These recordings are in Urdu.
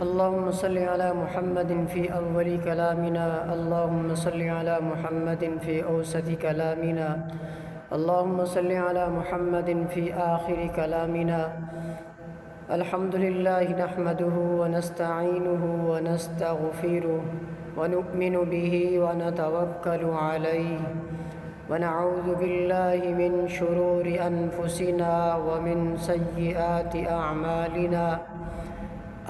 اللهم صل على محمد في أول كلامنا، اللهم صل على محمد في أوسط كلامنا، اللهم صل على محمد في آخر كلامنا. الحمد لله نحمده ونستعينه ونستغفره ونؤمن به ونتوكل عليه ونعوذ بالله من شرور أنفسنا ومن سيئات أعمالنا.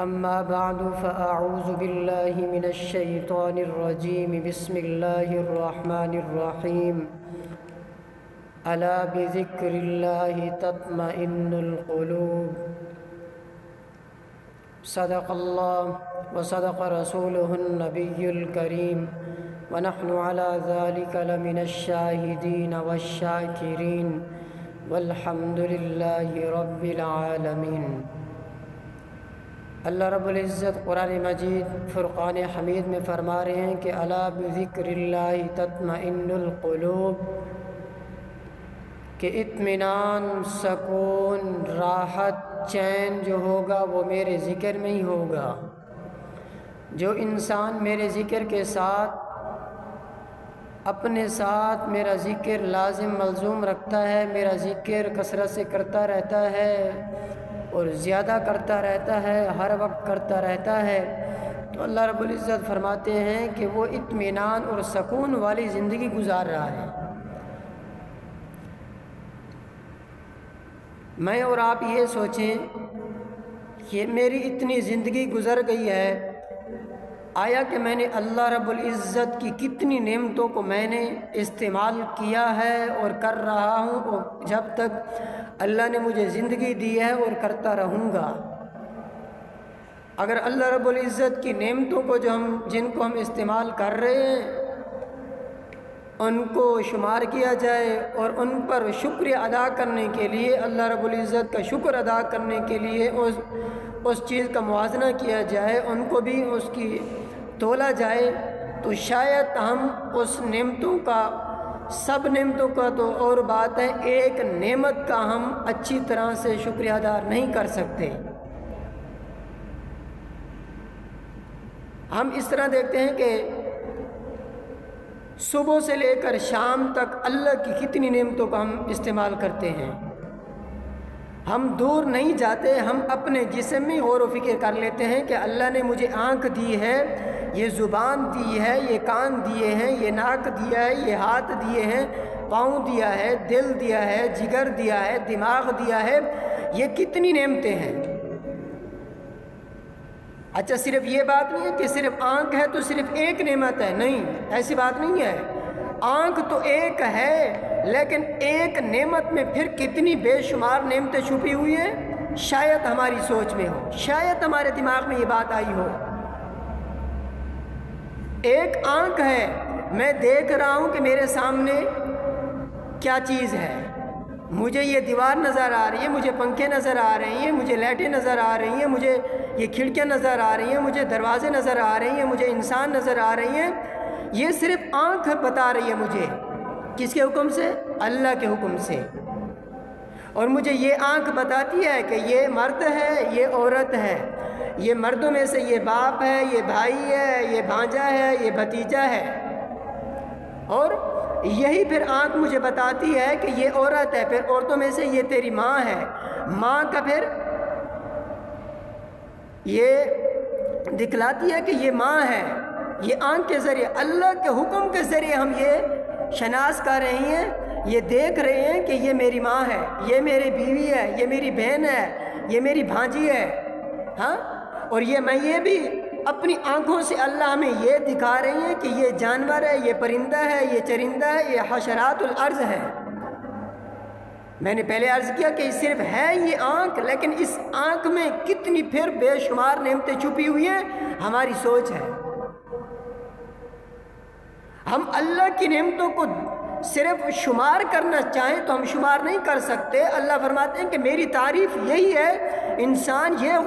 أما بعد فأعوذ بالله من الشيطان الرجيم. بسم الله الرحمن الرحيم. ألا بذكر الله تطمئن القلوب. صدق الله وصدق رسوله النبي الكريم، ونحن على ذلك لمن الشاهدين والشاكرين، والحمد لله رب العالمين. اللہ رب العزت قرآن مجید فرقان حمید میں فرما رہے ہیں کہ الا بذکر اللہ تطمئن القلوب، کہ اطمینان، سکون، راحت، چین جو ہوگا وہ میرے ذکر میں ہی ہوگا. جو انسان میرے ذکر کے ساتھ اپنے ساتھ میرا ذکر لازم ملزوم رکھتا ہے، میرا ذکر کثرت سے کرتا رہتا ہے اور زیادہ کرتا رہتا ہے، ہر وقت کرتا رہتا ہے، تو اللہ رب العزت فرماتے ہیں کہ وہ اطمینان اور سکون والی زندگی گزار رہا ہے. میں اور آپ یہ سوچیں کہ میری اتنی زندگی گزر گئی ہے، آیا کہ میں نے اللہ رب العزت کی کتنی نعمتوں کو میں نے استعمال کیا ہے اور کر رہا ہوں، اور جب تک اللہ نے مجھے زندگی دی ہے اور کرتا رہوں گا. اگر اللہ رب العزت کی نعمتوں کو جن کو ہم استعمال کر رہے ہیں ان کو شمار کیا جائے اور ان پر شکر ادا کرنے کے لیے، اللہ رب العزت کا شکر ادا کرنے کے لیے اس چیز کا موازنہ کیا جائے، ان کو بھی اس کی تولا جائے، تو شاید ہم اس نعمتوں کا، سب نعمتوں کا تو اور بات ہے، ایک نعمت کا ہم اچھی طرح سے شکریہ ادا نہیں کر سکتے. ہم اس طرح دیکھتے ہیں کہ صبح سے لے کر شام تک اللہ کی کتنی نعمتوں کا ہم استعمال کرتے ہیں. ہم دور نہیں جاتے، ہم اپنے جسم میں غور و فکر کر لیتے ہیں کہ اللہ نے مجھے آنکھ دی ہے، یہ زبان دی ہے، یہ کان دیے ہیں، یہ ناک دیا ہے، یہ ہاتھ دیے ہیں، پاؤں دیا ہے، دل دیا ہے، جگر دیا ہے، دماغ دیا ہے. یہ کتنی نعمتیں ہیں. اچھا، صرف یہ بات نہیں ہے کہ صرف آنکھ ہے تو صرف ایک نعمت ہے، نہیں، ایسی بات نہیں ہے. آنکھ تو ایک ہے، لیکن ایک نعمت میں پھر کتنی بے شمار نعمتیں چھپی ہوئی ہیں. شاید ہماری سوچ میں ہو، شاید ہمارے دماغ میں یہ بات آئی ہو. ایک آنکھ ہے، میں دیکھ رہا ہوں کہ میرے سامنے کیا چیز ہے. مجھے یہ دیوار نظر آ رہی ہے، مجھے پنکھے نظر آ رہی ہیں، مجھے لائٹیں نظر آ رہی ہیں، مجھے یہ کھڑکیاں نظر آ رہی ہیں، مجھے دروازے نظر آ رہی ہیں، مجھے انسان نظر آ رہی ہیں. یہ صرف آنکھ بتا رہی ہے مجھے. کس کے حکم سے؟ اللہ کے حکم سے. اور مجھے یہ آنکھ بتاتی ہے کہ یہ مرد ہے، یہ عورت ہے، یہ مردوں میں سے یہ باپ ہے، یہ بھائی ہے، یہ بھانجا ہے، یہ بھتیجا ہے. اور یہی پھر آنکھ مجھے بتاتی ہے کہ یہ عورت ہے، پھر عورتوں میں سے یہ تیری ماں ہے. ماں کا پھر یہ دکھلاتی ہے کہ یہ ماں ہے. یہ آنکھ کے ذریعے، اللہ کے حکم کے ذریعے ہم یہ شناس کر رہے ہیں، یہ دیکھ رہے ہیں کہ یہ میری ماں ہے، یہ میری بیوی ہے، یہ میری بہن ہے، یہ میری بھانجی ہے. ہاں، اور یہ بھی اپنی آنکھوں سے اللہ ہمیں یہ دکھا رہی ہیں کہ یہ جانور ہے، یہ پرندہ ہے، یہ چرندہ ہے، یہ حشرات الارض ہے. میں نے پہلے عرض کیا کہ صرف ہے یہ آنکھ، لیکن اس آنکھ میں کتنی پھر بے شمار نعمتیں چھپی ہوئی ہیں. ہماری سوچ ہے. ہم اللہ کی نعمتوں کو صرف شمار کرنا چاہیں تو ہم شمار نہیں کر سکتے. اللہ فرماتے ہیں کہ میری تعریف یہی ہے، انسان یہ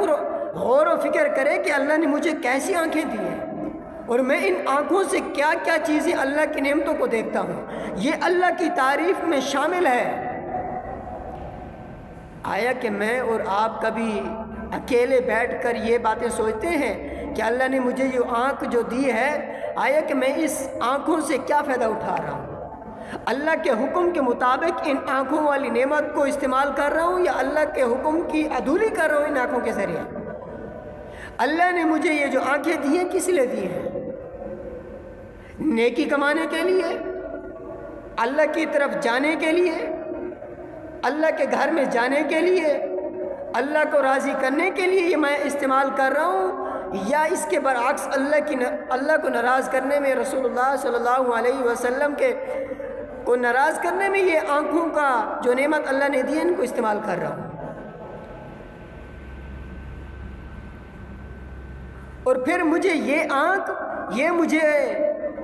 غور و فکر کرے کہ اللہ نے مجھے کیسی آنکھیں دی ہیں اور میں ان آنکھوں سے کیا کیا چیزیں اللہ کی نعمتوں کو دیکھتا ہوں. یہ اللہ کی تعریف میں شامل ہے. آیا کہ میں اور آپ کبھی اکیلے بیٹھ کر یہ باتیں سوچتے ہیں کہ اللہ نے مجھے یہ آنکھ جو دی ہے، آیا کہ میں اس آنکھوں سے کیا فائدہ اٹھا رہا ہوں؟ اللہ کے حکم کے مطابق ان آنکھوں والی نعمت کو استعمال کر رہا ہوں یا اللہ کے حکم کی عدولی کر رہا ہوں ان آنکھوں کے ذریعے؟ اللہ نے مجھے یہ جو آنکھیں دی ہیں کس لیے دی ہیں؟ نیکی کمانے کے لیے، اللہ کی طرف جانے کے لیے، اللہ کے گھر میں جانے کے لیے، اللہ کو راضی کرنے کے لیے یہ میں استعمال کر رہا ہوں، یا اس کے برعکس اللہ کو ناراض کرنے میں، رسول اللہ صلی اللہ علیہ وسلم کو ناراض کرنے میں یہ آنکھوں کا جو نعمت اللہ نے دی ہے ان کو استعمال کر رہا ہوں؟ اور پھر مجھے یہ آنکھ، یہ مجھے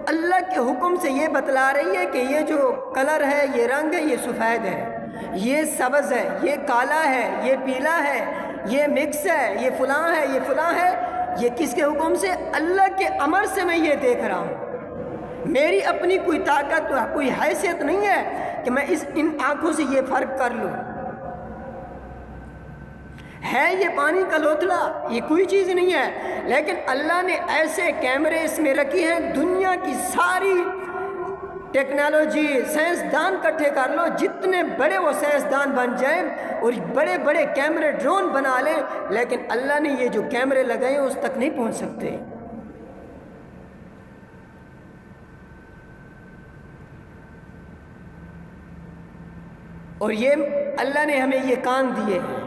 اللہ کے حکم سے یہ بتلا رہی ہے کہ یہ جو کلر ہے، یہ رنگ ہے، یہ سفید ہے، یہ سبز ہے، یہ کالا ہے، یہ پیلا ہے، یہ مکس ہے، یہ فلاں ہے، یہ فلاں ہے۔ یہ کس کے حکم سے؟ اللہ کے امر سے میں یہ دیکھ رہا ہوں۔ میری اپنی کوئی طاقت، کوئی حیثیت نہیں ہے کہ میں ان آنکھوں سے یہ فرق کر لوں۔ ہے یہ پانی کا لوتھڑا، یہ کوئی چیز نہیں ہے، لیکن اللہ نے ایسے کیمرے اس میں رکھی ہیں، دنیا کی ساری ٹیکنالوجی، سائنسدان کٹھے کر لو، جتنے بڑے وہ سائنسدان بن جائیں اور بڑے بڑے کیمرے ڈرون بنا لیں، لیکن اللہ نے یہ جو کیمرے لگائے ہیں اس تک نہیں پہنچ سکتے۔ اور یہ اللہ نے ہمیں یہ کان دیے ہیں۔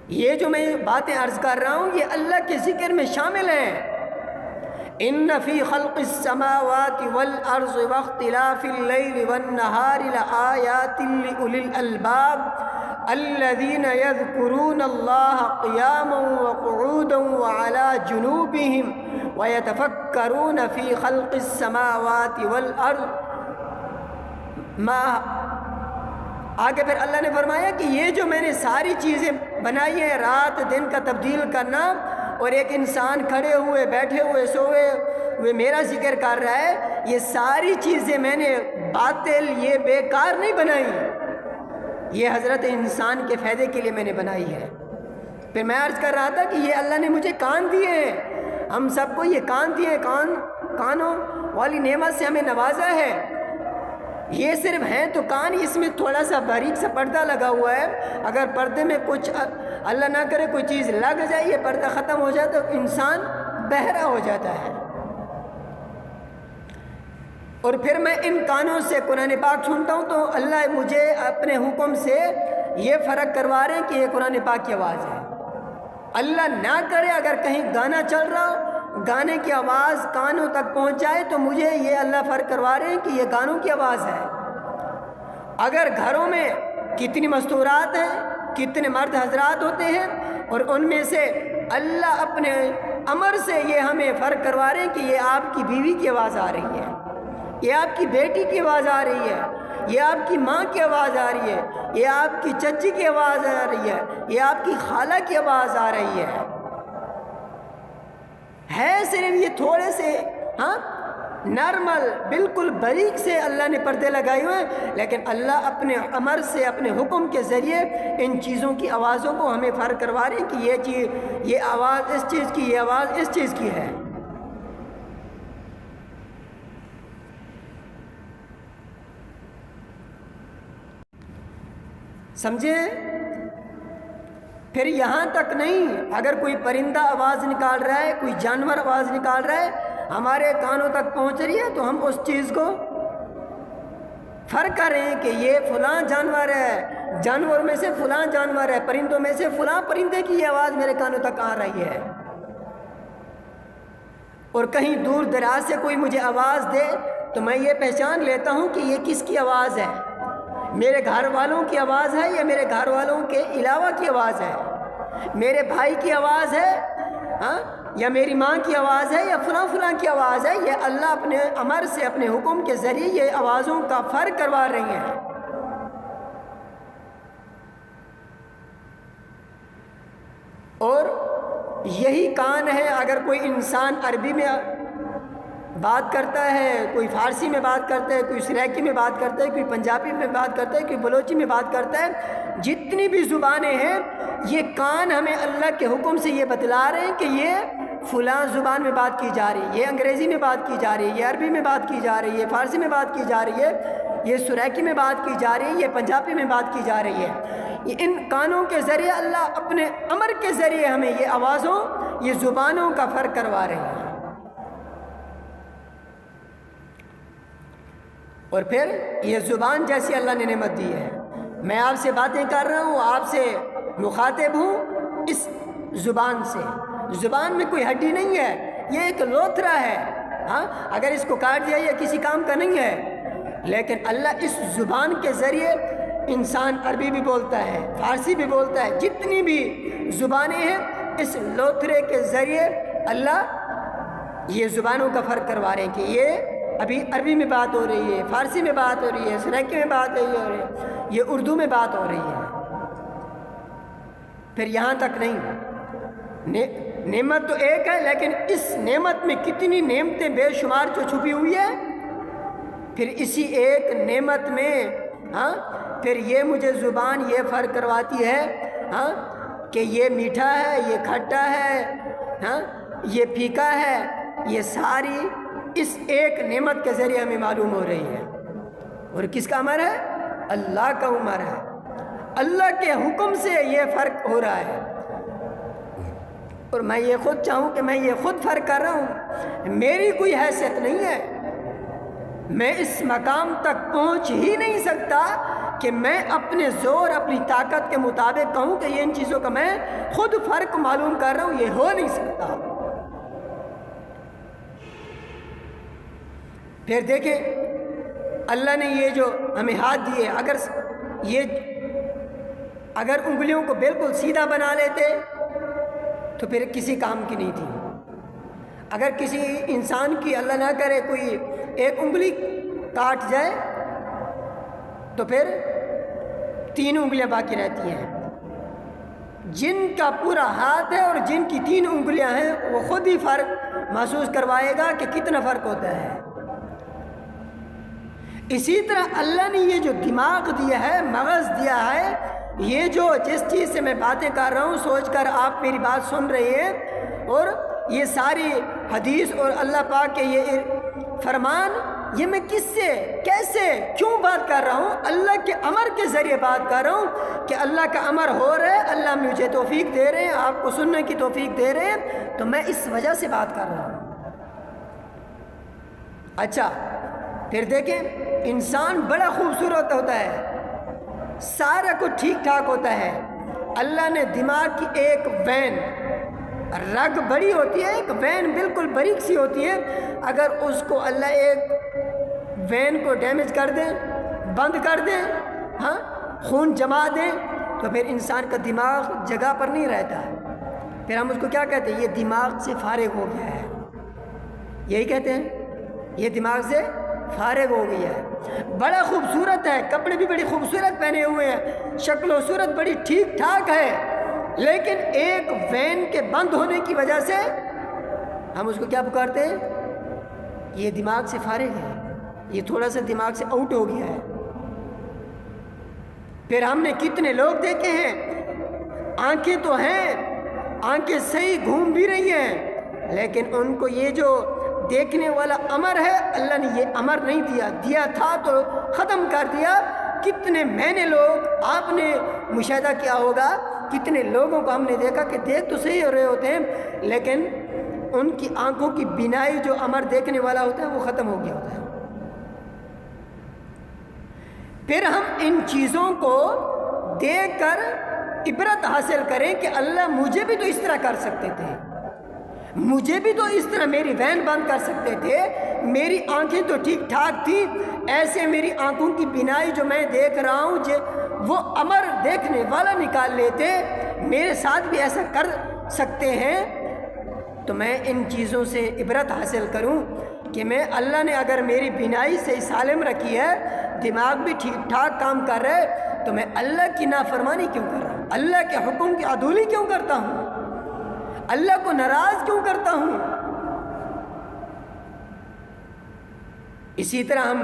یہ جو میں باتیں عرض کر رہا ہوں یہ اللہ کے ذکر میں شامل ہیں۔ ان فی خلق السماوات والارض واختلاف اللیل والنہار لآیات لأولی الالباب الذین یذکرون اللہ قیاما وقعودا وعلی جنوبہم ویتفکرون فی خلق السماوات والارض۔ آگے پھر اللہ نے فرمایا کہ یہ جو میں نے ساری چیزیں بنائی ہیں، رات دن کا تبدیل کرنا، اور ایک انسان کھڑے ہوئے، بیٹھے ہوئے، سوئے ہوئے میرا ذکر کر رہا ہے، یہ ساری چیزیں میں نے باطل، یہ بیکار نہیں بنائی، یہ حضرت انسان کے فائدے کے لیے میں نے بنائی ہے۔ پھر میں عرض کر رہا تھا کہ یہ اللہ نے مجھے کان دیے ہیں، ہم سب کو یہ کان دیے ہیں، کانوں والی نعمت سے ہمیں نوازا ہے۔ یہ صرف ہیں تو کان، اس میں تھوڑا سا باریک سا پردہ لگا ہوا ہے، اگر پردے میں کچھ اللہ نہ کرے کوئی چیز لگ جائے، یہ پردہ ختم ہو جائے تو انسان بہرا ہو جاتا ہے۔ اور پھر میں ان کانوں سے قرآن پاک سنتا ہوں تو اللہ مجھے اپنے حکم سے یہ فرق کروا رہے ہیں کہ یہ قرآن پاک کی آواز ہے۔ اللہ نہ کرے اگر کہیں گانا چل رہا ہو، گانے کی آواز کانوں تک پہنچ جائے تو مجھے یہ اللہ فرق کروا رہے ہیں کہ یہ گانوں کی آواز ہے۔ اگر گھروں میں کتنی مستورات ہیں، کتنے مرد حضرات ہوتے ہیں، اور ان میں سے اللہ اپنے امر سے یہ ہمیں فرق کروا رہے ہیں کہ یہ آپ کی بیوی کی آواز آ رہی ہے، یہ آپ کی بیٹی کی آواز آ رہی ہے، یہ آپ کی ماں کی آواز آ رہی ہے، یہ آپ کی چچی کی آواز آ رہی ہے، یہ آپ کی خالہ کی آواز آ رہی ہے۔ صرف یہ تھوڑے سے نارمل، بالکل باریک سے اللہ نے پردے لگائے ہوئے ہیں، لیکن اللہ اپنے امر سے، اپنے حکم کے ذریعے ان چیزوں کی آوازوں کو ہمیں فرق کروا رہے ہیں کہ یہ چیز، یہ آواز اس چیز کی، یہ آواز اس چیز کی ہے۔ سمجھے؟ پھر یہاں تک نہیں، اگر کوئی پرندہ آواز نکال رہا ہے، کوئی جانور آواز نکال رہا ہے، ہمارے کانوں تک پہنچ رہی ہے تو ہم اس چیز کو فرق کر رہے ہیں کہ یہ فلاں جانور ہے، جانوروں میں سے فلاں جانور ہے، پرندوں میں سے فلاں پرندے کی یہ آواز میرے کانوں تک آ رہی ہے۔ اور کہیں دور دراز سے کوئی مجھے آواز دے تو میں یہ پہچان لیتا ہوں کہ یہ کس کی آواز ہے، میرے گھر والوں کی آواز ہے یا میرے گھر والوں کے علاوہ کی آواز ہے، میرے بھائی کی آواز ہے یا میری ماں کی آواز ہے یا فلاں فلاں کی آواز ہے۔ یہ اللہ اپنے امر سے، اپنے حکم کے ذریعے یہ آوازوں کا فرق کروا رہی ہیں۔ اور یہی کان ہے، اگر کوئی انسان عربی میں بات کرتا ہے، کوئی فارسی میں بات کرتا ہے، کوئی سریکی میں بات کرتا ہے، کوئی پنجابی میں بات کرتا ہے، کوئی بلوچی میں بات کرتا ہے، جتنی بھی زبانیں ہیں یہ کان ہمیں اللہ کے حکم سے یہ بتلا رہے ہیں کہ یہ فلاں زبان میں بات کی جا رہی ہے، یہ انگریزی میں بات کی جا رہی ہے، یہ عربی میں بات کی جا رہی ہے، فارسی میں بات کی جا رہی ہے، یہ سریکی میں بات کی جا رہی ہے، یہ پنجابی میں بات کی جا رہی ہے۔ ان کانوں کے ذریعے اللہ اپنے امر کے ذریعے ہمیں یہ آوازوں، یہ زبانوں کا فرق کروا رہے ہیں۔ اور پھر یہ زبان جیسی اللہ نے نعمت دی ہے، میں آپ سے باتیں کر رہا ہوں، آپ سے مخاطب ہوں اس زبان سے۔ زبان میں کوئی ہڈی نہیں ہے، یہ ایک لوتھرا ہے، ہاں اگر اس کو کاٹ دیا یہ کسی کام کا نہیں ہے، لیکن اللہ اس زبان کے ذریعے، انسان عربی بھی بولتا ہے، فارسی بھی بولتا ہے، جتنی بھی زبانیں ہیں اس لوتھرے کے ذریعے اللہ یہ زبانوں کا فرق کروا رہے ہیں کہ یہ ابھی عربی میں بات ہو رہی ہے، فارسی میں بات ہو رہی ہے، سریکی میں بات ہو رہی ہے، یہ اردو میں بات ہو رہی ہے۔ پھر یہاں تک نہیں، نعمت تو ایک ہے، لیکن اس نعمت میں کتنی نعمتیں بے شمار جو چھپی ہوئی ہے، پھر اسی ایک نعمت میں ہاں پھر یہ مجھے زبان یہ فرق کرواتی ہے ہاں کہ یہ میٹھا ہے، یہ کھٹا ہے، ہاں یہ پھیکا ہے، یہ ساری اس ایک نعمت کے ذریعے ہمیں معلوم ہو رہی ہے۔ اور کس کا امر ہے؟ اللہ کا امر ہے، اللہ کے حکم سے یہ فرق ہو رہا ہے۔ اور میں یہ خود چاہوں کہ میں یہ خود فرق کر رہا ہوں، میری کوئی حیثیت نہیں ہے، میں اس مقام تک پہنچ ہی نہیں سکتا کہ میں اپنے زور اپنی طاقت کے مطابق کہوں کہ یہ ان چیزوں کا میں خود فرق معلوم کر رہا ہوں، یہ ہو نہیں سکتا۔ پھر دیکھیں اللہ نے یہ جو ہمیں ہاتھ دیے، اگر انگلیوں کو بالکل سیدھا بنا لیتے تو پھر کسی کام کی نہیں تھی۔ اگر کسی انسان کی اللہ نہ کرے کوئی ایک انگلی کاٹ جائے تو پھر 3 انگلیاں باقی رہتی ہیں۔ جن کا پورا ہاتھ ہے اور جن کی 3 انگلیاں ہیں وہ خود ہی فرق محسوس کروائے گا کہ کتنا فرق ہوتا ہے۔ اسی طرح اللہ نے یہ جو دماغ دیا ہے، مغز دیا ہے، یہ جو جس چیز سے میں باتیں کر رہا ہوں سوچ کر آپ میری بات سن رہے ہیں، اور یہ ساری حدیث اور اللہ پاک کے یہ فرمان، یہ میں کس سے کیسے کیوں بات کر رہا ہوں؟ اللہ کے امر کے ذریعے بات کر رہا ہوں کہ اللہ کا امر ہو رہا ہے، اللہ مجھے توفیق دے رہے ہیں، آپ کو سننے کی توفیق دے رہے ہیں، تو میں اس وجہ سے بات کر رہا ہوں۔ اچھا پھر دیکھیں انسان بڑا خوبصورت ہوتا ہے، سارا کچھ ٹھیک ٹھاک ہوتا ہے، اللہ نے دماغ کی ایک وین، رگ بڑی ہوتی ہے، ایک وین بالکل باریک سی ہوتی ہے، اگر اس کو اللہ ایک وین کو ڈیمیج کر دیں، بند کر دیں، ہاں خون جما دیں، تو پھر انسان کا دماغ جگہ پر نہیں رہتا، پھر ہم اس کو کیا کہتے ہیں؟ یہ دماغ سے فارغ ہو گیا ہے، یہی کہتے ہیں یہ دماغ سے فارغ ہو گیا ہے۔ بڑا خوبصورت ہے، کپڑے بھی بڑی خوبصورت پہنے ہوئے ہیں، شکل و صورت بڑی ٹھیک ٹھاک ہے، لیکن ایک وین کے بند ہونے کی وجہ سے ہم اس کو کیا پکارتے ہیں؟ یہ دماغ سے فارغ ہے، یہ تھوڑا سا دماغ سے آؤٹ ہو گیا ہے۔ پھر ہم نے کتنے لوگ دیکھے ہیں، آنکھیں تو ہیں، آنکھیں صحیح گھوم بھی رہی ہیں، لیکن ان کو یہ جو دیکھنے والا امر ہے، اللہ نے یہ امر نہیں دیا تھا تو ختم کر دیا۔ کتنے میں نے لوگ آپ نے مشاہدہ کیا ہوگا، کتنے لوگوں کو ہم نے دیکھا کہ دیکھ تو صحیح ہو رہے ہوتے ہیں، لیکن ان کی آنکھوں کی بینائی جو امر دیکھنے والا ہوتا ہے وہ ختم ہو گیا ہوتا ہے۔ پھر ہم ان چیزوں کو دیکھ کر عبرت حاصل کریں کہ اللہ مجھے بھی تو اس طرح کر سکتے تھے، مجھے بھی تو اس طرح میری وین بند کر سکتے تھے، میری آنکھیں تو ٹھیک ٹھاک تھی، ایسے میری آنکھوں کی بینائی جو میں دیکھ رہا ہوں وہ امر دیکھنے والا نکال لیتے، میرے ساتھ بھی ایسا کر سکتے ہیں، تو میں ان چیزوں سے عبرت حاصل کروں کہ میں اللہ نے اگر میری بینائی صحیح سالم رکھی ہے، دماغ بھی ٹھیک ٹھاک کام کر رہے، تو میں اللہ کی نافرمانی کیوں کر رہا ہوں؟ اللہ کے حکم کی عدولی کیوں کرتا ہوں؟ اللہ کو ناراض کیوں کرتا ہوں؟ اسی طرح ہم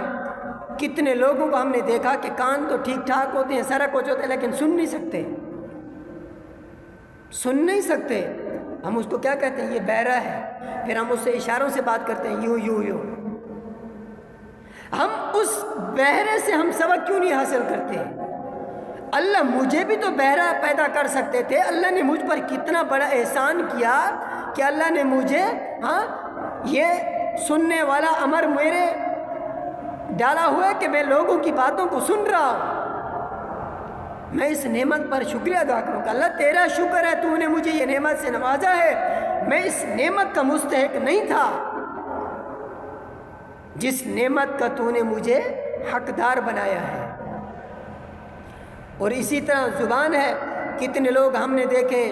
کتنے لوگوں کو ہم نے دیکھا کہ کان تو ٹھیک ٹھاک ہوتے ہیں، سارا کچھ ہوتا ہے، لیکن سن نہیں سکتے، سن نہیں سکتے، ہم اس کو کیا کہتے ہیں؟ یہ بہرا ہے، پھر ہم اس سے اشاروں سے بات کرتے ہیں، یوں یوں یوں۔ ہم اس بہرے سے ہم سبق کیوں نہیں حاصل کرتے؟ اللہ مجھے بھی تو بہرا پیدا کر سکتے تھے۔ اللہ نے مجھ پر کتنا بڑا احسان کیا کہ اللہ نے مجھے یہ سننے والا امر میرے ڈالا ہوا ہے کہ میں لوگوں کی باتوں کو سن رہا ہوں۔ میں اس نعمت پر شکریہ ادا کروں کہ اللہ تیرا شکر ہے، تو نے مجھے یہ نعمت سے نوازا ہے۔ میں اس نعمت کا مستحق نہیں تھا جس نعمت کا تو نے مجھے حقدار بنایا ہے۔ اور اسی طرح زبان ہے، کتنے لوگ ہم نے دیکھے،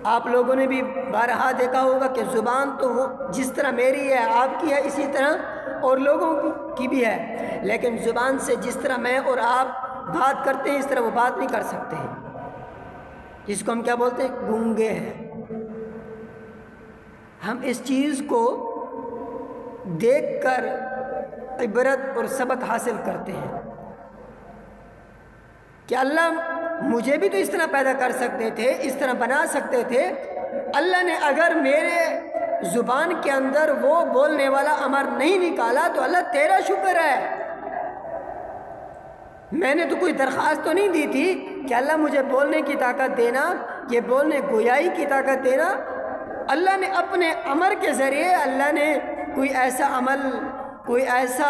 آپ لوگوں نے بھی بارہا دیکھا ہوگا کہ زبان تو وہ جس طرح میری ہے، آپ کی ہے، اسی طرح اور لوگوں کی بھی ہے، لیکن زبان سے جس طرح میں اور آپ بات کرتے ہیں اس طرح وہ بات نہیں کر سکتے ہیں، جس کو ہم کیا بولتے ہیں؟ گونگے ہیں۔ ہم اس چیز کو دیکھ کر عبرت اور سبق حاصل کرتے ہیں کہ اللہ مجھے بھی تو اس طرح پیدا کر سکتے تھے، اس طرح بنا سکتے تھے۔ اللہ نے اگر میرے زبان کے اندر وہ بولنے والا امر نہیں نکالا تو اللہ تیرا شکر ہے۔ میں نے تو کوئی درخواست تو نہیں دی تھی کہ اللہ مجھے بولنے کی طاقت دینا، یہ بولنے گویائی کی طاقت دینا۔ اللہ نے اپنے امر کے ذریعے اللہ نے کوئی ایسا عمل، کوئی ایسا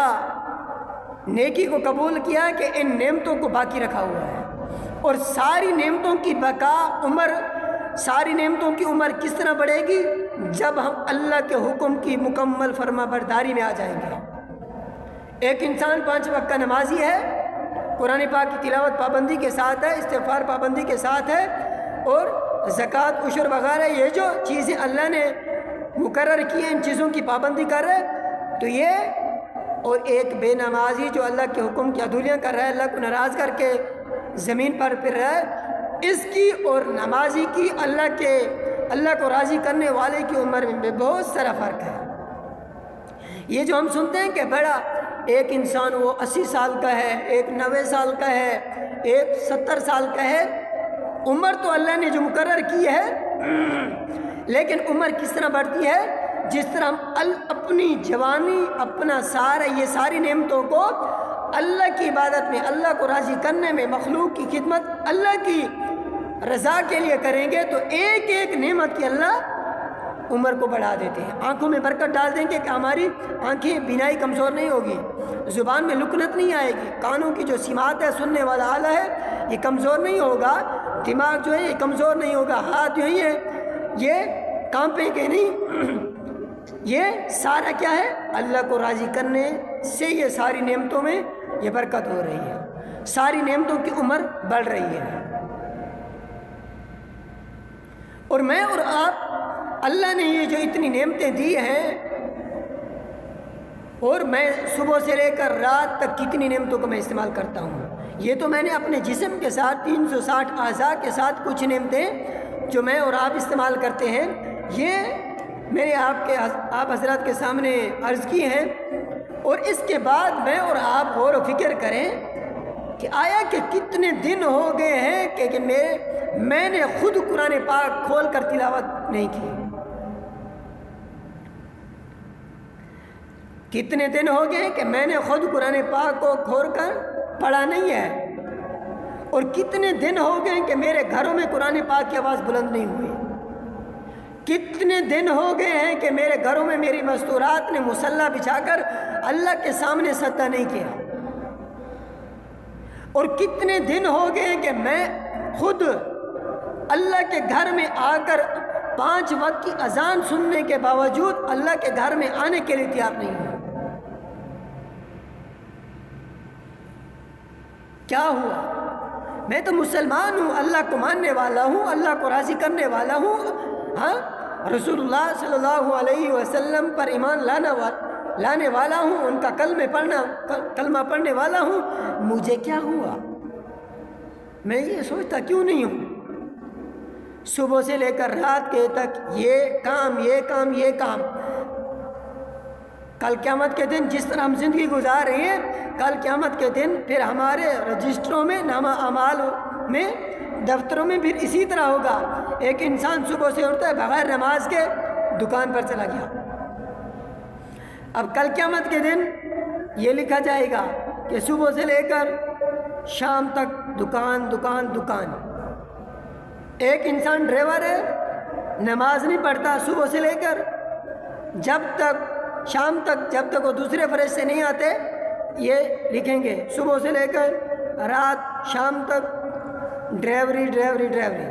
نیکی کو قبول کیا کہ ان نعمتوں کو باقی رکھا ہوا ہے۔ اور ساری نعمتوں کی بقا عمر، ساری نعمتوں کی عمر کس طرح بڑھے گی؟ جب ہم اللہ کے حکم کی مکمل فرما برداری میں آ جائیں گے۔ ایک انسان 5 وقت کا نمازی ہے، قرآن پاک کی تلاوت پابندی کے ساتھ ہے، استغفار پابندی کے ساتھ ہے، اور زکوٰۃ، عشر وغیرہ یہ جو چیزیں اللہ نے مقرر کی ہیں ان چیزوں کی پابندی کر رہے، تو یہ اور ایک بے نمازی جو اللہ کے حکم کی عدولیاں کر رہا ہے، اللہ کو ناراض کر کے زمین پر پھر رہا ہے، اس کی اور نمازی کی اللہ کو راضی کرنے والے کی عمر میں بہت سارا فرق ہے۔ یہ جو ہم سنتے ہیں کہ بڑا ایک انسان وہ 80 سال کا ہے، ایک 90 سال کا ہے، ایک 70 سال کا ہے، عمر تو اللہ نے جو مقرر کی ہے، لیکن عمر کس طرح بڑھتی ہے؟ جس طرح ہم اپنی جوانی، اپنا سارا یہ ساری نعمتوں کو اللہ کی عبادت میں، اللہ کو راضی کرنے میں، مخلوق کی خدمت اللہ کی رضا کے لیے کریں گے تو ایک ایک نعمت کی اللہ عمر کو بڑھا دیتے ہیں۔ آنکھوں میں برکت ڈال دیں گے کہ ہماری آنکھیں بینائی کمزور نہیں ہوگی، زبان میں لکنت نہیں آئے گی، کانوں کی جو سماعت ہے، سننے والا آلہ ہے، یہ کمزور نہیں ہوگا، دماغ جو ہے یہ کمزور نہیں ہوگا، ہاتھ جو ہے یہ کانپیں گے نہیں۔ یہ سارا کیا ہے؟ اللہ کو راضی کرنے سے یہ ساری نعمتوں میں یہ برکت ہو رہی ہے، ساری نعمتوں کی عمر بڑھ رہی ہے۔ اور میں اور آپ، اللہ نے یہ جو اتنی نعمتیں دی ہیں، اور میں صبح سے لے کر رات تک کتنی نعمتوں کو میں استعمال کرتا ہوں۔ یہ تو میں نے اپنے جسم کے ساتھ 360 اعضاء کے ساتھ کچھ نعمتیں جو میں اور آپ استعمال کرتے ہیں، یہ میں نے آپ حضرات کے سامنے عرض کی ہیں۔ اور اس کے بعد میں اور آپ غور و فکر کریں کہ آیا کہ کتنے دن ہو گئے ہیں کہ میں نے خود قرآن پاک کھول کر تلاوت نہیں کی۔ کتنے دن ہو گئے کہ میں نے خود قرآن پاک کو کھول کر پڑھا نہیں ہے، اور کتنے دن ہو گئے کہ میرے گھروں میں قرآن پاک کی آواز بلند نہیں ہوئی۔ کتنے دن ہو گئے ہیں کہ میرے گھروں میں میری مستورات نے مصلی بچھا کر اللہ کے سامنے سجدہ نہیں کیا، اور کتنے دن ہو گئے کہ میں خود اللہ کے گھر میں آ کر 5 وقت کی اذان سننے کے باوجود اللہ کے گھر میں آنے کے لیے تیار نہیں ہوں۔ کیا ہوا؟ میں تو مسلمان ہوں، اللہ کو ماننے والا ہوں، اللہ کو راضی کرنے والا ہوں، ہاں، رسول اللہ صلی اللہ علیہ وسلم پر ایمان لانے والا ہوں، ان کا کلمہ پڑھنے والا ہوں، مجھے کیا ہوا؟ میں یہ سوچتا کیوں نہیں ہوں؟ صبح سے لے کر رات کے تک یہ کام یہ کام یہ کام، کل قیامت کے دن جس طرح ہم زندگی گزار رہے ہیں، کل قیامت کے دن پھر ہمارے رجسٹروں میں، نامہ اعمال میں دفتروں میں پھر اسی طرح ہوگا. ایک انسان صبح سے اٹھتا ہے بغیر نماز کے دکان پر چلا گیا. اب کل قیامت کے دن یہ لکھا جائے گا کہ صبح سے لے کر شام تک دکان دکان دکان. ایک انسان ڈرائیور ہے, نماز نہیں پڑھتا صبح سے لے کر جب تک شام تک, جب تک وہ دوسرے فرشتے نہیں آتے یہ لکھیں گے صبح سے لے کر رات شام تک ڈرائیوری ڈرائیوری ڈرائیوری.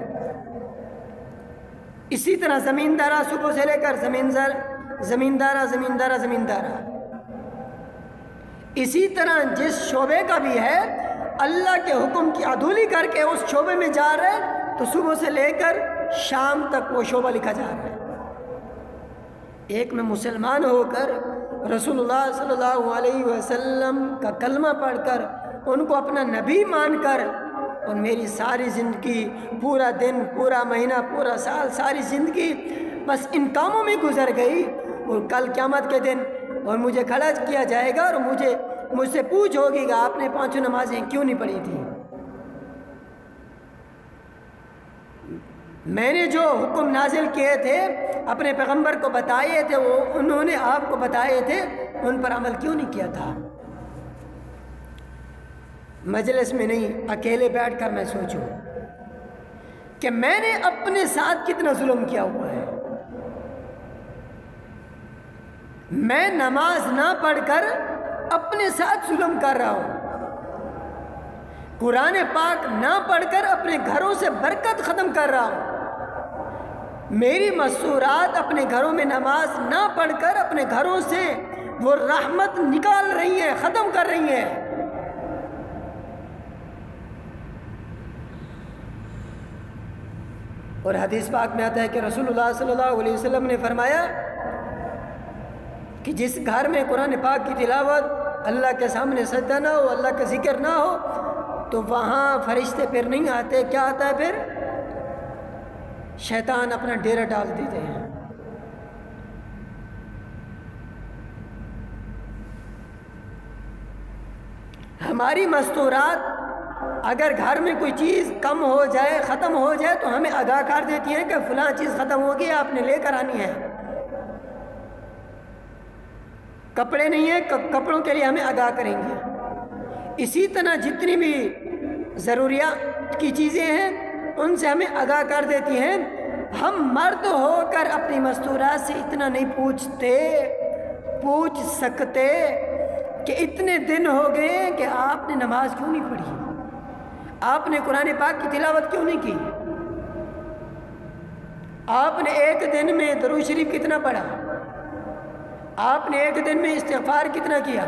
اسی طرح زمیندارہ صبح سے لے کر زمیندارہ زمیندارہ زمیندارہ. اسی طرح جس شعبے کا بھی ہے اللہ کے حکم کی عدولی کر کے اس شعبے میں جا رہے ہیں تو صبح سے لے کر شام تک وہ شعبہ لکھا جا رہا ہے. ایک میں مسلمان ہو کر رسول اللہ صلی اللہ علیہ وسلم کا کلمہ پڑھ کر ان کو اپنا نبی مان کر اور میری ساری زندگی, پورا دن, پورا مہینہ, پورا سال, ساری زندگی بس ان کاموں میں گزر گئی, اور کل قیامت کے دن اور مجھے کھڑا کیا جائے گا اور مجھ سے پوچھ ہوگی کہ آپ نے 5 نمازیں کیوں نہیں پڑھی تھیں. میں نے جو حکم نازل کیے تھے اپنے پیغمبر کو بتائے تھے, وہ انہوں نے آپ کو بتائے تھے, ان پر عمل کیوں نہیں کیا تھا. مجلس میں نہیں, اکیلے بیٹھ کر میں سوچوں کہ میں نے اپنے ساتھ کتنا ظلم کیا ہوا ہے. میں نماز نہ پڑھ کر اپنے ساتھ ظلم کر رہا ہوں. قرآن پاک نہ پڑھ کر اپنے گھروں سے برکت ختم کر رہا ہوں. میری مستورات اپنے گھروں میں نماز نہ پڑھ کر اپنے گھروں سے وہ رحمت نکال رہی ہیں, ختم کر رہی ہیں. اور حدیث پاک میں آتا ہے کہ رسول اللہ صلی اللہ علیہ وسلم نے فرمایا کہ جس گھر میں قرآن پاک کی تلاوت, اللہ کے سامنے سجدہ نہ ہو, اللہ کا ذکر نہ ہو, تو وہاں فرشتے پھر نہیں آتے. کیا آتا ہے پھر؟ شیطان اپنا ڈیرا ڈال دیتے ہیں. ہماری مستورات اگر گھر میں کوئی چیز کم ہو جائے, ختم ہو جائے, تو ہمیں آگاہ کر دیتی ہیں کہ فلاں چیز ختم ہو گئی, آپ نے لے کر آنی ہے. کپڑے نہیں ہیں, کپڑوں کے لیے ہمیں آگاہ کریں گے. اسی طرح جتنی بھی ضروریات کی چیزیں ہیں ان سے ہمیں آگاہ کر دیتی ہیں. ہم مرد ہو کر اپنی مستورات سے اتنا نہیں پوچھ سکتے کہ اتنے دن ہو گئے کہ آپ نے نماز کیوں نہیں پڑھی, آپ نے قرآن پاک کی تلاوت کیوں نہیں کی, آپ نے ایک دن میں درود شریف کتنا پڑھا, آپ نے ایک دن میں استغفار کتنا کیا,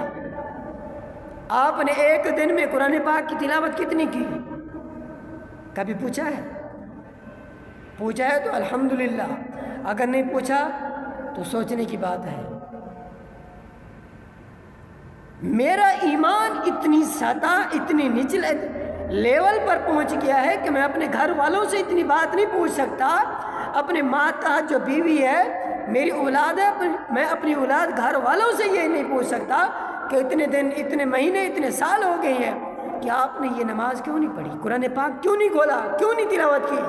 آپ نے ایک دن میں قرآن پاک کی تلاوت کتنی کی. کبھی پوچھا ہے؟ پوچھا ہے تو الحمدللہ, اگر نہیں پوچھا تو سوچنے کی بات ہے. میرا ایمان اتنی سطح, اتنی نچلے لیول پر پہنچ گیا ہے کہ میں اپنے گھر والوں سے اتنی بات نہیں پوچھ سکتا. اپنے ماتحت جو بیوی ہے, میری اولاد ہے, میں اپنی اولاد گھر والوں سے یہ نہیں پوچھ سکتا کہ اتنے دن, اتنے مہینے, اتنے سال ہو گئے ہیں کہ آپ نے یہ نماز کیوں نہیں پڑھی, قرآن پاک کیوں نہیں کھولا, کیوں نہیں تلاوت کی,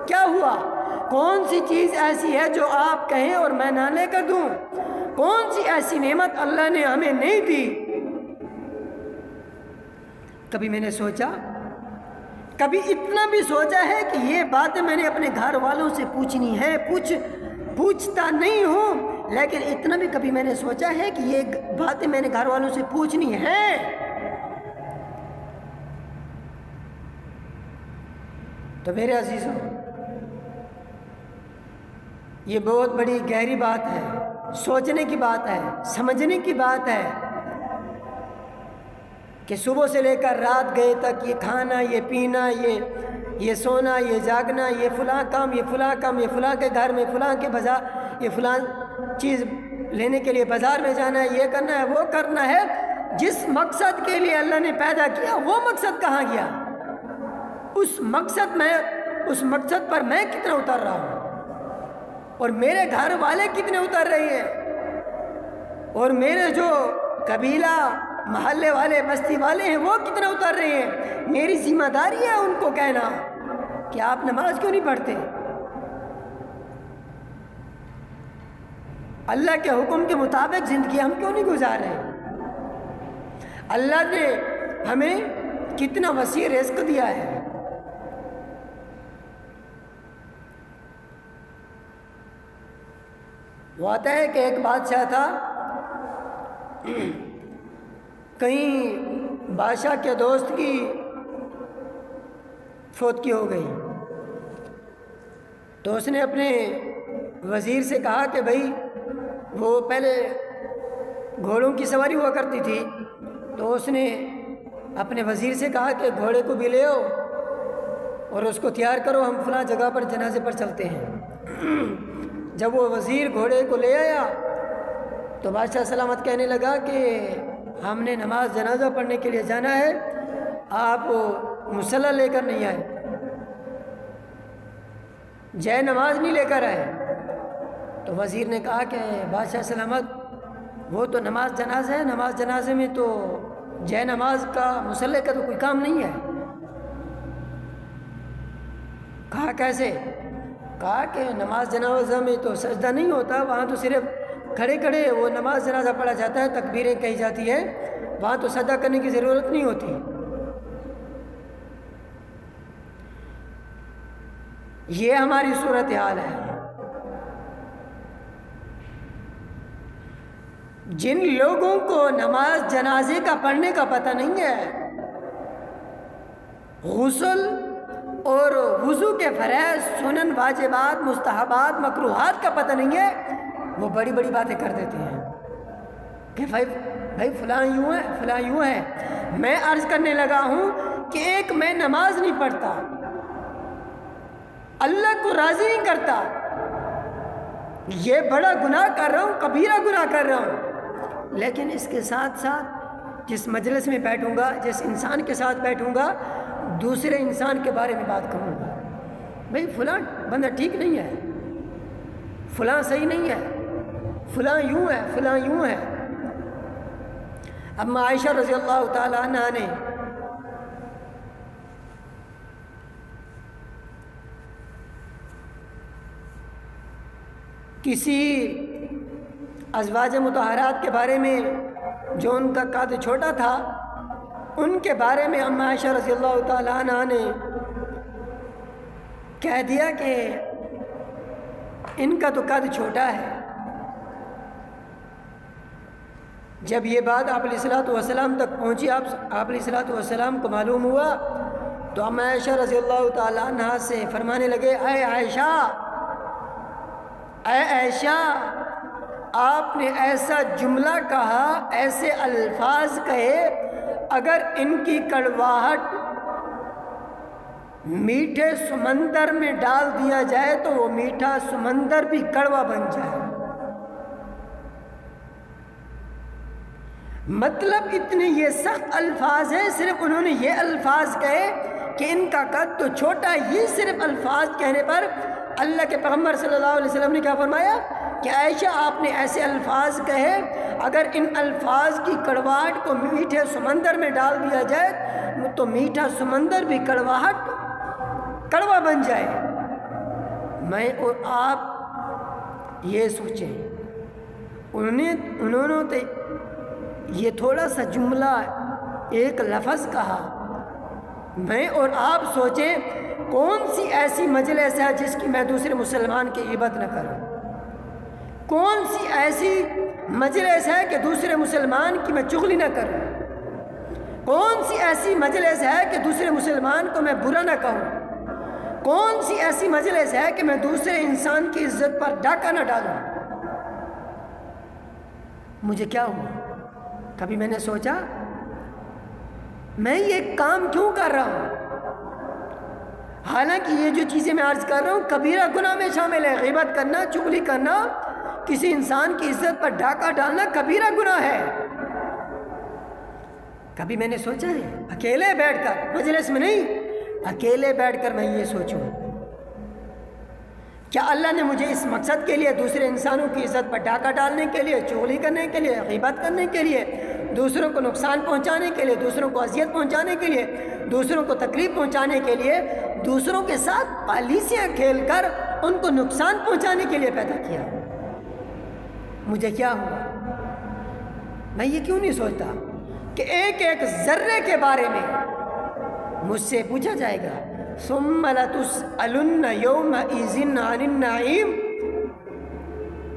کیا ہوا, کون سی چیز ایسی ہے جو آپ کہیں اور میں نہ لے کر دوں, کون سی ایسی نعمت اللہ نے ہمیں نہیں دی. کبھی میں نے سوچا, کبھی اتنا بھی سوچا ہے کہ یہ باتیں میں نے اپنے گھر والوں سے پوچھنی ہے, پوچھتا نہیں ہوں, لیکن اتنا بھی کبھی میں نے سوچا ہے کہ یہ باتیں میں نے گھر والوں سے پوچھنی ہیں. تو میرے عزیزوں, یہ بہت بڑی گہری بات ہے, سوچنے کی بات ہے, سمجھنے کی بات ہے کہ صبح سے لے کر رات گئے تک یہ کھانا, یہ پینا, یہ سونا, یہ جاگنا, یہ فلاں کام, یہ فلاں کام, یہ فلاں کے گھر میں, فلاں کے بازار, یہ فلاں چیز لینے کے لیے بازار میں جانا ہے, یہ کرنا ہے, وہ کرنا ہے. جس مقصد کے لیے اللہ نے پیدا کیا وہ مقصد کہاں گیا؟ اس مقصد پر میں کتنا اتر رہا ہوں, اور میرے گھر والے کتنے اتر رہے ہیں, اور میرے جو قبیلہ, محلے والے, بستی والے ہیں وہ کتنا اتر رہے ہیں. میری ذمہ داری ہے ان کو کہنا کہ آپ نماز کیوں نہیں پڑھتے؟ اللہ کے حکم کے مطابق زندگی ہم کیوں نہیں گزار رہے؟ اللہ نے ہمیں کتنا وسیع رزق دیا ہے۔ وہ آتا ہے کہ ایک بادشاہ تھا، کہیں بادشاہ کے دوست کی فوتگی ہو گئی، تو اس نے اپنے وزیر سے کہا کہ بھائی، وہ پہلے گھوڑوں کی سواری ہوا کرتی تھی، تو اس نے اپنے وزیر سے کہا کہ گھوڑے کو بھی لے آؤ اور اس کو تیار کرو، ہم فلاں جگہ پر جنازے پر چلتے ہیں۔ جب وہ وزیر گھوڑے کو لے آیا تو بادشاہ سلامت کہنے لگا کہ ہم نے نماز جنازہ پڑھنے کے لیے جانا ہے، آپ مصلی لے کر نہیں آئے، جے نماز نہیں لے کر آئے۔ تو وزیر نے کہا کہ بادشاہ سلامت، وہ تو نماز جنازہ ہے، نماز جنازے میں تو جے نماز کا مصلی کا تو کوئی کام نہیں ہے۔ کہا کیسے؟ کہا کہ نماز جنازہ میں تو سجدہ نہیں ہوتا، وہاں تو صرف کھڑے کھڑے وہ نماز جنازہ پڑھا جاتا ہے، تکبیریں کہی جاتی ہے، وہاں تو سجدہ کرنے کی ضرورت نہیں ہوتی۔ یہ ہماری صورتحال ہے۔ جن لوگوں کو نماز جنازے کا پڑھنے کا پتہ نہیں ہے، غسل اور وضو کے فرائض، سنن، واجبات، مستحبات، مکروہات کا پتہ نہیں ہے، وہ بڑی بڑی باتیں کر دیتے ہیں کہ بھائی فلاں یوں ہے، فلاں یوں ہے۔ میں عرض کرنے لگا ہوں کہ ایک میں نماز نہیں پڑھتا، اللہ کو راضی نہیں کرتا، یہ بڑا گناہ کر رہا ہوں، کبیرہ گناہ کر رہا ہوں، لیکن اس کے ساتھ ساتھ جس مجلس میں بیٹھوں گا، جس انسان کے ساتھ بیٹھوں گا، دوسرے انسان کے بارے میں بات کروں گا، بھئی فلاں بندہ ٹھیک نہیں ہے، فلاں صحیح نہیں ہے، فلاں یوں ہے، فلاں یوں ہے۔ اما عائشہ رضی اللہ تعالی عنہ نے کسی ازواج مطہرات کے بارے میں جو ان کا قد چھوٹا تھا، ان کے بارے میں اما عائشہ رضی اللہ تعالی عنہ نے کہہ دیا کہ ان کا تو قد چھوٹا ہے۔ جب یہ بات آپ علیہ الصلوۃ والسلام تک پہنچی، آپ علیہ الصلوۃ والسلام کو معلوم ہوا، تو اما عائشہ رضی اللہ تعالی عنہ سے فرمانے لگے، اے عائشہ، اے عائشہ، آپ نے ایسا جملہ کہا، ایسے الفاظ کہے، اگر ان کی کڑواہٹ میٹھے سمندر میں ڈال دیا جائے تو وہ میٹھا سمندر بھی کڑوا بن جائے۔ مطلب اتنے یہ سخت الفاظ ہیں، صرف انہوں نے یہ الفاظ کہے کہ ان کا قد تو چھوٹا، یہ صرف الفاظ کہنے پر اللہ کے پیغمبر صلی اللہ علیہ وسلم نے کیا فرمایا کہ عائشہ، آپ نے ایسے الفاظ کہے، اگر ان الفاظ کی کڑواہٹ کو میٹھے سمندر میں ڈال دیا جائے تو میٹھا سمندر بھی کڑوا بن جائے۔ میں اور آپ یہ سوچیں، انہوں نے یہ تھوڑا سا جملہ، ایک لفظ کہا، میں اور آپ سوچیں کون سی ایسی مجلس ہے جس کی میں دوسرے مسلمان کی غیبت نہ کروں؟ کون سی ایسی مجلس ہے کہ دوسرے مسلمان کی میں چغلی نہ کروں؟ کون سی ایسی مجلس ہے کہ دوسرے مسلمان کو میں برا نہ کہوں؟ کون سی ایسی مجلس ہے کہ میں دوسرے انسان کی عزت پر ڈاکہ نہ ڈالوں؟ مجھے کیا ہوا؟ کبھی میں نے سوچا میں یہ کام کیوں کر رہا ہوں؟ حالانکہ یہ جو چیزیں میں عرض کر رہا ہوں کبیرہ گناہ میں شامل ہے۔ غیبت کرنا، چغلی کرنا، کسی انسان کی عزت پر ڈاکہ ڈالنا کبیرہ گناہ ہے۔ کبھی میں نے سوچا ہے اکیلے بیٹھ کر، مجلس میں نہیں، اکیلے بیٹھ کر میں یہ سوچوں کیا اللہ نے مجھے اس مقصد کے لیے، دوسرے انسانوں کی عزت پر ڈاکہ ڈالنے کے لیے، چغلی کرنے کے لیے، غیبت کرنے کے لیے، دوسروں کو نقصان پہنچانے کے لیے، دوسروں کو اذیت پہنچانے کے لیے، دوسروں کو تکلیف پہنچانے کے لیے، دوسروں کے ساتھ پالیسیاں کھیل کر ان کو نقصان پہنچانے کے لیے پیدا کیا۔ مجھے کیا ہوا؟ میں یہ کیوں نہیں سوچتا کہ ایک ایک ذرے کے بارے میں مجھ سے پوچھا جائے گا، ثم لتسألن یومئذ عن النعیم۔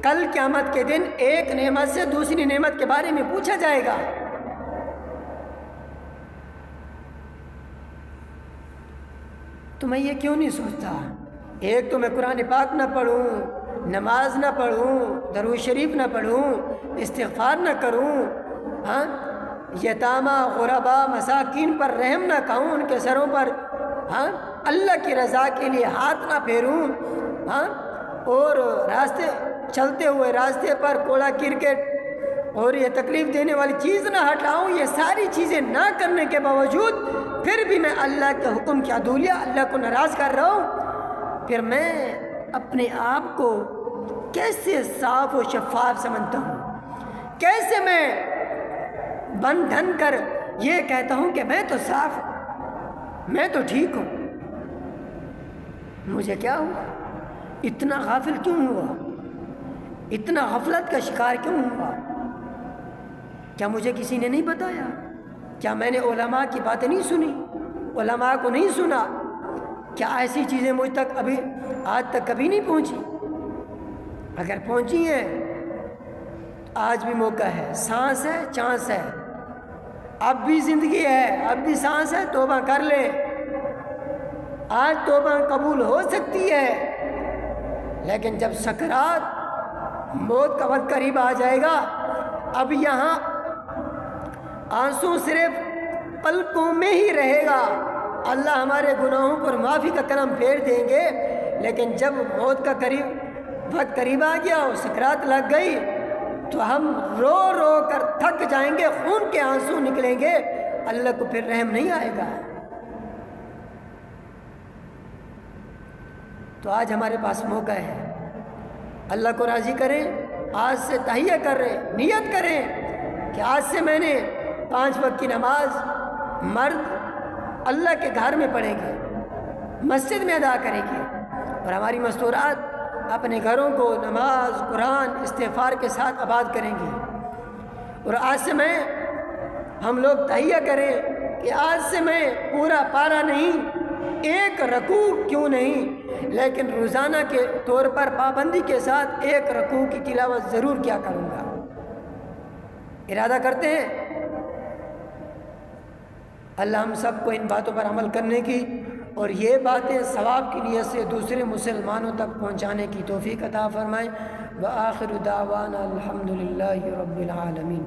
کل قیامت کے دن ایک نعمت سے دوسری نعمت کے بارے میں پوچھا جائے گا۔ تو میں یہ کیوں نہیں سوچتا؟ ایک تو میں قرآن پاک نہ پڑھوں، نماز نہ پڑھوں، درود شریف نہ پڑھوں، استغفار نہ کروں، ہاں یتامہ غربا مساکین پر رحم نہ کہوں، ان کے سروں پر ہاں اللہ کی رضا کے لیے ہاتھ نہ پھیروں، ہاں اور راستے چلتے ہوئے راستے پر کوڑا کرکٹ اور یہ تکلیف دینے والی چیز نہ ہٹاؤں۔ یہ ساری چیزیں نہ کرنے کے باوجود پھر بھی میں اللہ کے حکم کی عدولیہ، اللہ کو ناراض کر رہا ہوں، پھر میں اپنے آپ کو کیسے صاف و شفاف سمجھتا ہوں؟ کیسے میں بن ڈھن کر یہ کہتا ہوں کہ میں تو صاف ہوں، میں تو ٹھیک ہوں؟ مجھے کیا ہوا؟ اتنا غافل کیوں ہوا؟ اتنا غفلت کا شکار کیوں ہوا؟ کیا مجھے کسی نے نہیں بتایا؟ کیا میں نے علماء کی باتیں نہیں سنی؟ علماء کو نہیں سنا؟ کیا ایسی چیزیں مجھ تک ابھی آج تک کبھی نہیں پہنچی؟ اگر پہنچی ہیں آج بھی موقع ہے، سانس ہے، چانس ہے، اب بھی زندگی ہے، اب بھی سانس ہے، توبہ کر لے۔ آج توبہ قبول ہو سکتی ہے، لیکن جب سکرات موت کا وقت قریب آ جائے گا، اب یہاں آنسو صرف پلکوں میں ہی رہے گا۔ اللہ ہمارے گناہوں پر معافی کا کلم پھیر دیں گے، لیکن جب موت کا وقت قریب آ گیا اور سکرات لگ گئی تو ہم رو رو کر تھک جائیں گے، خون کے آنسو نکلیں گے، اللہ کو پھر رحم نہیں آئے گا۔ تو آج ہمارے پاس موقع ہے، اللہ کو راضی کریں، آج سے تہیہ کر رہے، نیت کریں کہ آج سے میں نے 5 وقت کی نماز مرد اللہ کے گھر میں پڑھیں گے، مسجد میں ادا کریں گے، اور ہماری مستورات اپنے گھروں کو نماز، قرآن، استغفار کے ساتھ آباد کریں گے۔ اور آج سے ہم لوگ تہیہ کریں کہ آج سے میں پورا پارا نہیں، ایک رکوع کیوں نہیں، لیکن روزانہ کے طور پر پابندی کے ساتھ 1 رکوع کی تلاوت ضرور کیا کروں گا۔ ارادہ کرتے ہیں؟ اللہ ہم سب کو ان باتوں پر عمل کرنے کی اور یہ باتیں ثواب کی نیت سے دوسرے مسلمانوں تک پہنچانے کی توفیق عطا فرمائے۔ وآخر دعوانا الحمدللہ رب العالمین۔